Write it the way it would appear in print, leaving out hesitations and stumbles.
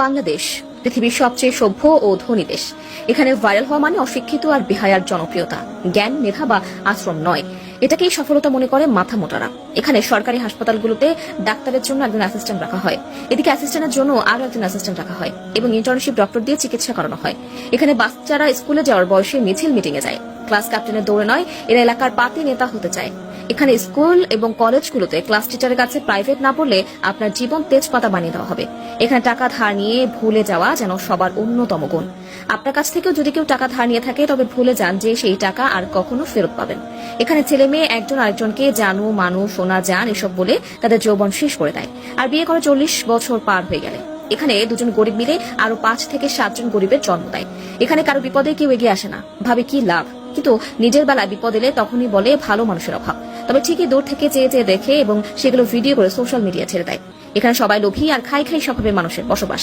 বাংলাদেশ পৃথিবীর সবচেয়ে সভ্য ও ধনী দেশ। এখানে ভাইরাল হওয়া মানে অশিক্ষিত আর বেহায়ার জনপ্রিয়তা, জ্ঞান মেধা বা আশ্রম নয়। এটাকেই সফলতা মনে করে মাথা মোটারা। এখানে সরকারি হাসপাতালগুলোতে ডাক্তারের জন্য একজন অ্যাসিস্ট্যান্ট রাখা হয়, এদিকে অ্যাসিস্ট্যান্টের জন্য আরো একজন অ্যাসিস্ট্যান্ট রাখা হয় এবং ইন্টার্নশিপ ডক্টর দিয়ে চিকিৎসা করানো হয়। এখানে বাচ্চারা স্কুলে যাওয়ার বয়সে মিছিল মিটিংয়ে যায়, ক্লাস ক্যাপ্টেনের দৌড়ে নয়, এরা এলাকার পাতি নেতা হতে চায়। এখানে স্কুল এবং কলেজগুলোতে ক্লাস টিচারের কাছে প্রাইভেট না পড়লে আপনার জীবন তেজপাতা বানিয়ে দেওয়া হবে। এখানে টাকা ধার নিয়ে ভুলে যাওয়া যেন সবার অন্যতম গুণ। আপনার কাছ থেকেও যদি কেউ টাকা ধার নিয়ে থাকে তবে ভুলে যান যে সেই টাকা আর কখনো ফেরত পাবেন। এখানে ছেলে মেয়ে একজন আরেকজনকে জানু মানু সোনা জান এসব বলে তাদের যৌবন শেষ করে দেয়, আর বিয়ে করে 40 বছর পার হয়ে গেলে এখানে দুজন গরিব মিলে আরো 5 থেকে 7 জন গরিবের জন্ম দেয়। এখানে কারো বিপদে কেউ এগিয়ে আসে না, ভাবে কি লাভ, কিন্তু নিজের বেলায় বিপদ এলে তখনই বলে ভালো মানুষের অভাব। তবে ঠিকই দূর থেকে চেয়ে চেয়ে দেখে এবং সেগুলো ভিডিও করে সোশ্যাল মিডিয়া ছেড়ে দেয়। এখানে সবাই লোভী আর খাই খাই স্বভাবের মানুষের বসবাস।